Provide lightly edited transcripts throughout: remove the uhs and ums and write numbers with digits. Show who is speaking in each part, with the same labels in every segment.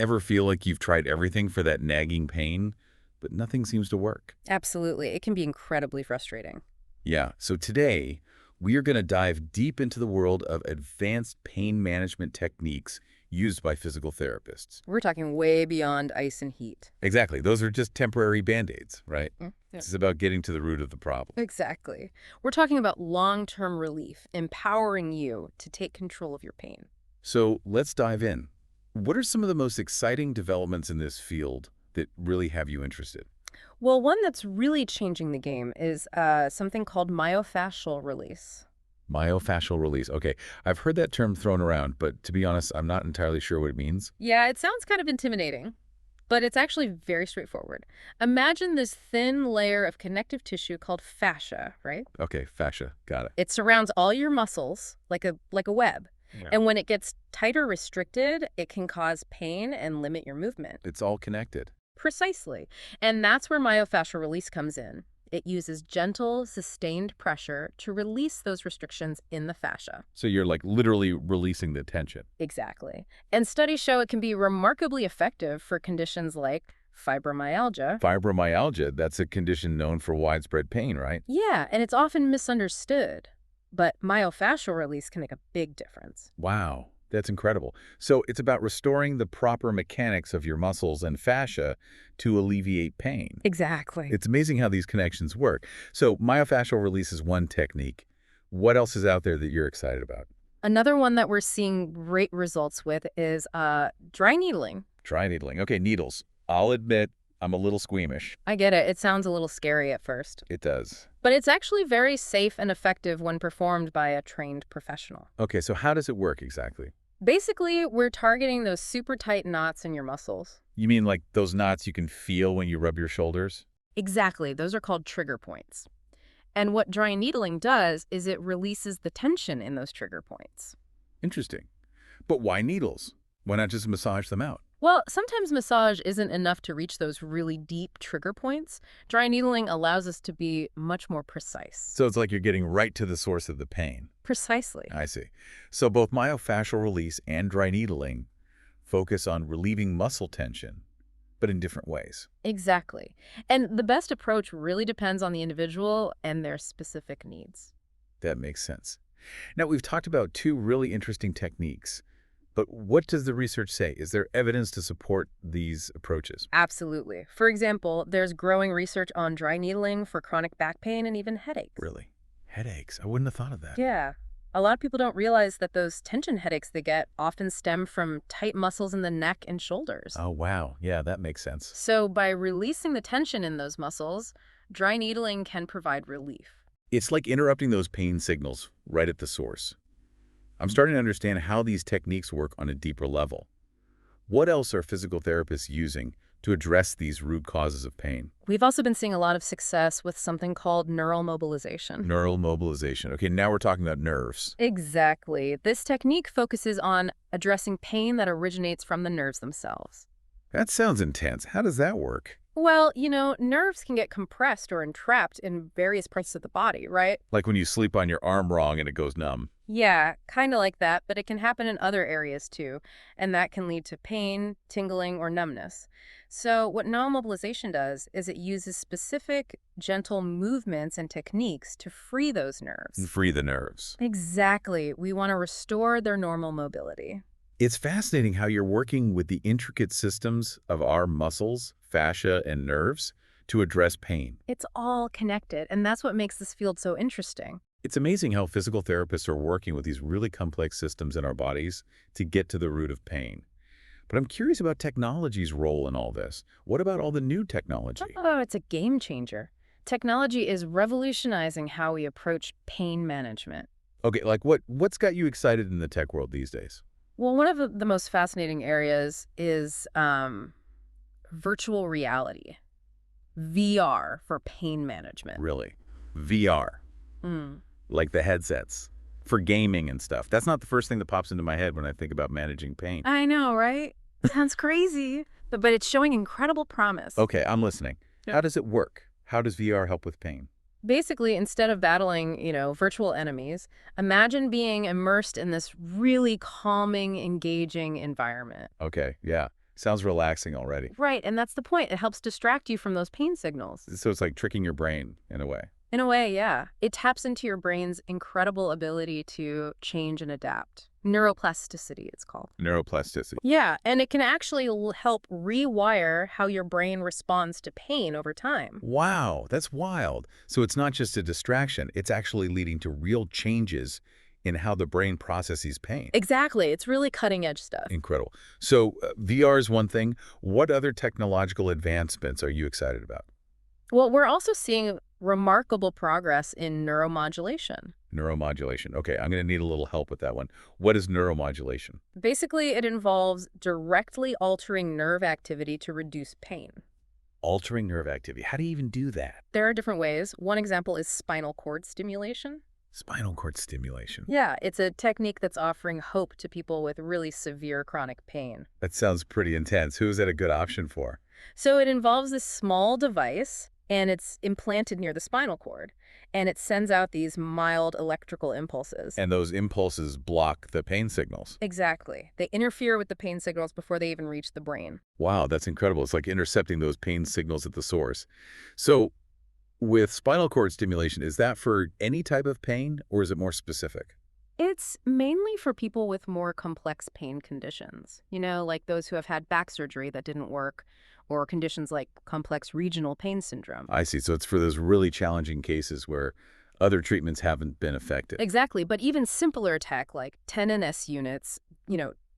Speaker 1: Ever feel like you've tried everything for that nagging pain, but nothing seems to work?
Speaker 2: Absolutely. It can be incredibly frustrating.
Speaker 1: Yeah, so today we are going to dive deep into the world of advanced pain management techniques used by physical therapists.
Speaker 2: We're talking way beyond ice and heat.
Speaker 1: Exactly. Those are just temporary band-aids, right?
Speaker 2: Yeah.
Speaker 1: This is about getting to the root of the problem.
Speaker 2: Exactly. We're talking about long-term relief, empowering you to take control of your pain.
Speaker 1: So let's dive in. What are some of the most exciting developments in this field that really have you interested?
Speaker 2: Well, one that's really changing the game is something called myofascial release.
Speaker 1: Myofascial release. Okay, I've heard that term thrown around, but to be honest, I'm not entirely sure what it means.
Speaker 2: Yeah, it sounds kind of intimidating, but it's actually very straightforward. Imagine this thin layer of connective tissue called fascia, right?
Speaker 1: Okay, fascia. Got it.
Speaker 2: It surrounds all your muscles like a web.
Speaker 1: Yeah.
Speaker 2: And when it gets tight or restricted, it can cause pain and limit your movement.
Speaker 1: It's all connected.
Speaker 2: Precisely. And that's where myofascial release comes in. It uses gentle, sustained pressure to release those restrictions in the fascia.
Speaker 1: So you're like literally releasing the tension.
Speaker 2: Exactly. And studies show it can be remarkably effective for conditions like fibromyalgia.
Speaker 1: Fibromyalgia, that's a condition known for widespread pain, right?
Speaker 2: Yeah, and it's often misunderstood. But myofascial release can make a big difference.
Speaker 1: Wow, that's incredible. So it's about restoring the proper mechanics of your muscles and fascia to alleviate pain.
Speaker 2: Exactly.
Speaker 1: It's amazing how these connections work. So myofascial release is one technique. What else is out there that you're excited about?
Speaker 2: Another one that we're seeing great results with is dry needling.
Speaker 1: Dry needling. Okay, needles. I'll admit I'm a little squeamish.
Speaker 2: I get it. It sounds a little scary at first.
Speaker 1: It does.
Speaker 2: But it's actually very safe and effective when performed by a trained professional.
Speaker 1: Okay, so how does it work exactly?
Speaker 2: Basically, we're targeting those super tight knots in your muscles.
Speaker 1: You mean like those knots you can feel when you rub your shoulders?
Speaker 2: Exactly. Those are called trigger points. And what dry needling does is it releases the tension in those trigger points.
Speaker 1: Interesting. But why needles? Why not just massage them out?
Speaker 2: Well, sometimes massage isn't enough to reach those really deep trigger points. Dry needling allows us to be much more precise.
Speaker 1: So it's like you're getting right to the source of the pain.
Speaker 2: Precisely.
Speaker 1: I see. So both myofascial release and dry needling focus on relieving muscle tension, but in different ways.
Speaker 2: Exactly. And the best approach really depends on the individual and their specific needs.
Speaker 1: That makes sense. Now, we've talked about two really interesting techniques, but what does the research say? Is there evidence to support these approaches?
Speaker 2: Absolutely. For example, there's growing research on dry needling for chronic back pain and even headaches.
Speaker 1: Really? Headaches? I wouldn't have thought of that.
Speaker 2: Yeah. A lot of people don't realize that those tension headaches they get often stem from tight muscles in the neck and shoulders.
Speaker 1: Oh, wow. Yeah, that makes sense.
Speaker 2: So by releasing the tension in those muscles, dry needling can provide relief.
Speaker 1: It's like interrupting those pain signals right at the source. I'm starting to understand how these techniques work on a deeper level. What else are physical therapists using to address these root causes of pain?
Speaker 2: We've also been seeing a lot of success with something called neural mobilization.
Speaker 1: Neural mobilization. Okay, now we're talking about nerves.
Speaker 2: Exactly. This technique focuses on addressing pain that originates from the nerves themselves.
Speaker 1: That sounds intense. How does that work?
Speaker 2: Well, nerves can get compressed or entrapped in various parts of the body, right?
Speaker 1: Like when you sleep on your arm wrong and it goes numb.
Speaker 2: Yeah, kind of like that, but it can happen in other areas too, and that can lead to pain, tingling, or numbness. So what neuromobilization does is it uses specific, gentle movements and techniques to free those nerves.
Speaker 1: Free the nerves.
Speaker 2: Exactly. We want to restore their normal mobility.
Speaker 1: It's fascinating how you're working with the intricate systems of our muscles, fascia, and nerves to address pain.
Speaker 2: It's all connected, and that's what makes this field so interesting.
Speaker 1: It's amazing how physical therapists are working with these really complex systems in our bodies to get to the root of pain. But I'm curious about technology's role in all this. What about all the new technology?
Speaker 2: Oh, it's a game changer. Technology is revolutionizing how we approach pain management.
Speaker 1: Okay, like what's got you excited in the tech world these days?
Speaker 2: Well, one of the most fascinating areas is virtual reality, VR for pain management.
Speaker 1: Really? VR. Like the headsets for gaming and stuff. That's not the first thing that pops into my head when I think about managing pain.
Speaker 2: I know, right? Sounds crazy, but it's showing incredible promise.
Speaker 1: Okay, I'm listening.
Speaker 2: Yeah.
Speaker 1: How does it work? How does VR help with pain?
Speaker 2: Basically, instead of battling, virtual enemies, imagine being immersed in this really calming, engaging environment.
Speaker 1: Okay, yeah. Sounds relaxing already.
Speaker 2: Right, and that's the point. It helps distract you from those pain signals.
Speaker 1: So it's like tricking your brain in a way.
Speaker 2: In a way, yeah. It taps into your brain's incredible ability to change and adapt. Neuroplasticity, it's called.
Speaker 1: Neuroplasticity.
Speaker 2: Yeah, and it can actually help rewire how your brain responds to pain over time.
Speaker 1: Wow, that's wild. So it's not just a distraction, it's actually leading to real changes in how the brain processes pain.
Speaker 2: Exactly. It's really cutting edge stuff.
Speaker 1: Incredible. So VR is one thing. What other technological advancements are you excited about?
Speaker 2: Well, we're also seeing remarkable progress in neuromodulation.
Speaker 1: Neuromodulation. Okay, I'm going to need a little help with that one. What is neuromodulation?
Speaker 2: Basically, it involves directly altering nerve activity to reduce pain.
Speaker 1: Altering nerve activity. How do you even do that?
Speaker 2: There are different ways. One example is spinal cord stimulation.
Speaker 1: Spinal cord stimulation.
Speaker 2: Yeah, it's a technique that's offering hope to people with really severe chronic pain.
Speaker 1: That sounds pretty intense. Who is that a good option for?
Speaker 2: So it involves this small device, and it's implanted near the spinal cord, and it sends out these mild electrical impulses.
Speaker 1: And those impulses block the pain signals.
Speaker 2: Exactly. They interfere with the pain signals before they even reach the brain.
Speaker 1: Wow, that's incredible. It's like intercepting those pain signals at the source. So with spinal cord stimulation, is that for any type of pain or is it more specific?
Speaker 2: It's mainly for people with more complex pain conditions, like those who have had back surgery that didn't work, or conditions like complex regional pain syndrome.
Speaker 1: I see. So it's for those really challenging cases where other treatments haven't been effective.
Speaker 2: Exactly, but even simpler tech like 10NS units,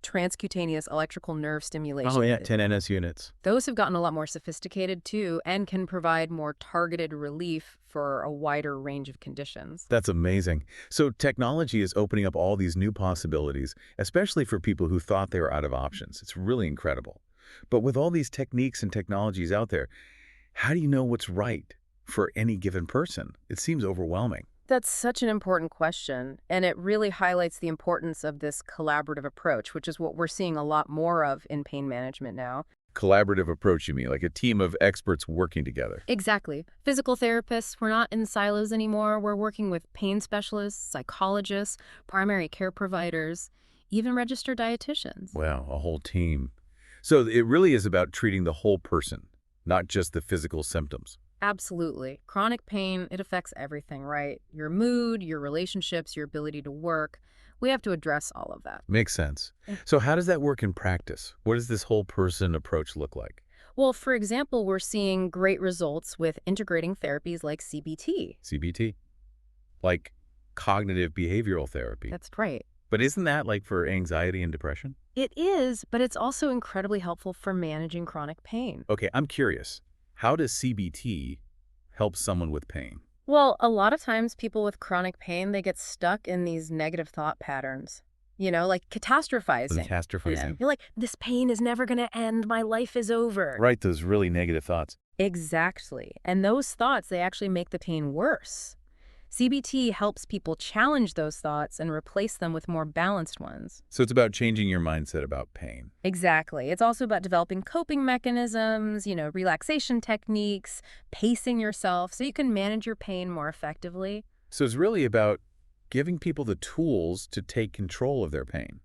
Speaker 2: transcutaneous electrical nerve stimulation.
Speaker 1: Oh, yeah, 10NS units.
Speaker 2: Those have gotten a lot more sophisticated too and can provide more targeted relief for a wider range of conditions.
Speaker 1: That's amazing. So technology is opening up all these new possibilities, especially for people who thought they were out of options. It's really incredible. But with all these techniques and technologies out there, how do you know what's right for any given person? It seems overwhelming.
Speaker 2: That's such an important question, and it really highlights the importance of this collaborative approach, which is what we're seeing a lot more of in pain management now.
Speaker 1: Collaborative approach, you mean, like a team of experts working together?
Speaker 2: Exactly. Physical therapists, we're not in silos anymore. We're working with pain specialists, psychologists, primary care providers, even registered dietitians.
Speaker 1: Wow, a whole team. So it really is about treating the whole person, not just the physical symptoms.
Speaker 2: Absolutely. Chronic pain, it affects everything, right? Your mood, your relationships, your ability to work. We have to address all of that.
Speaker 1: Makes sense. So how does that work in practice? What does this whole person approach look like?
Speaker 2: Well, for example, we're seeing great results with integrating therapies like CBT.
Speaker 1: CBT? Like cognitive behavioral therapy.
Speaker 2: That's right.
Speaker 1: But isn't that like for anxiety and depression?
Speaker 2: It is, but it's also incredibly helpful for managing chronic pain.
Speaker 1: Okay, I'm curious. How does CBT help someone with pain?
Speaker 2: Well, a lot of times people with chronic pain, they get stuck in these negative thought patterns, like catastrophizing.
Speaker 1: Catastrophizing.
Speaker 2: You're like, this pain is never going to end. My life is over.
Speaker 1: Right, those really negative thoughts.
Speaker 2: Exactly. And those thoughts, they actually make the pain worse. CBT helps people challenge those thoughts and replace them with more balanced ones.
Speaker 1: So it's about changing your mindset about pain.
Speaker 2: Exactly. It's also about developing coping mechanisms, relaxation techniques, pacing yourself so you can manage your pain more effectively.
Speaker 1: So it's really about giving people the tools to take control of their pain.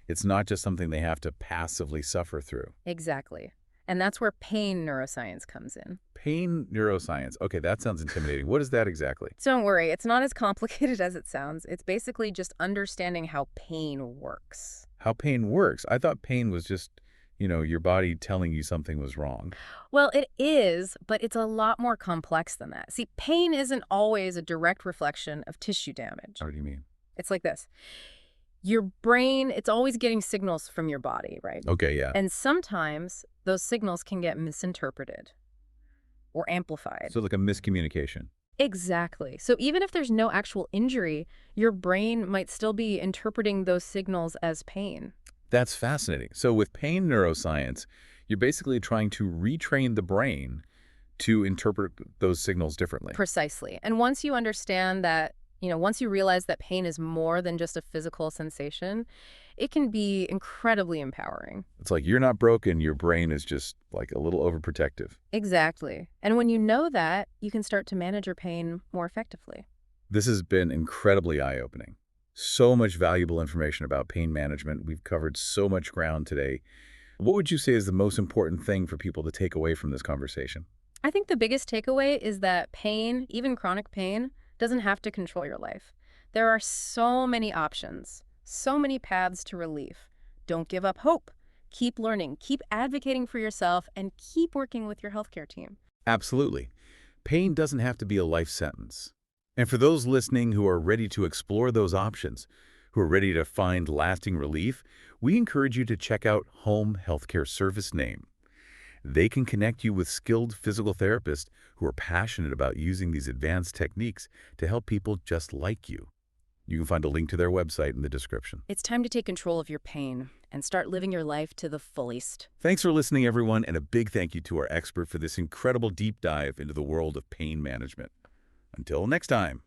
Speaker 1: It's not just something they have to passively suffer through.
Speaker 2: Exactly. And that's where pain neuroscience comes in.
Speaker 1: Pain neuroscience. Okay, that sounds intimidating. What is that exactly?
Speaker 2: Don't worry, it's not as complicated as it sounds. It's basically just understanding how pain works.
Speaker 1: How pain works. I thought pain was just, your body telling you something was wrong.
Speaker 2: Well, it is, but it's a lot more complex than that. See, pain isn't always a direct reflection of tissue damage.
Speaker 1: What do you mean?
Speaker 2: It's like this. Your brain, it's always getting signals from your body, right?
Speaker 1: Okay, yeah.
Speaker 2: And sometimes those signals can get misinterpreted or amplified.
Speaker 1: So like a miscommunication.
Speaker 2: Exactly. So even if there's no actual injury, your brain might still be interpreting those signals as pain.
Speaker 1: That's fascinating. So with pain neuroscience, you're basically trying to retrain the brain to interpret those signals differently.
Speaker 2: Precisely. And once you understand that, once you realize that pain is more than just a physical sensation, it can be incredibly empowering.
Speaker 1: It's like you're not broken, your brain is just like a little overprotective.
Speaker 2: Exactly. And when you know that, you can start to manage your pain more effectively.
Speaker 1: This has been incredibly eye-opening. So much valuable information about pain management. We've covered so much ground today. What would you say is the most important thing for people to take away from this conversation?
Speaker 2: I think the biggest takeaway is that pain, even chronic pain, doesn't have to control your life. There are so many options, so many paths to relief. Don't give up hope. Keep learning, keep advocating for yourself, and keep working with your healthcare team.
Speaker 1: Absolutely. Pain doesn't have to be a life sentence. And for those listening who are ready to explore those options, who are ready to find lasting relief, we encourage you to check out Home Healthcare Service Name. They can connect you with skilled physical therapists who are passionate about using these advanced techniques to help people just like you. You can find a link to their website in the description.
Speaker 2: It's time to take control of your pain and start living your life to the fullest.
Speaker 1: Thanks for listening, everyone, and a big thank you to our expert for this incredible deep dive into the world of pain management. Until next time.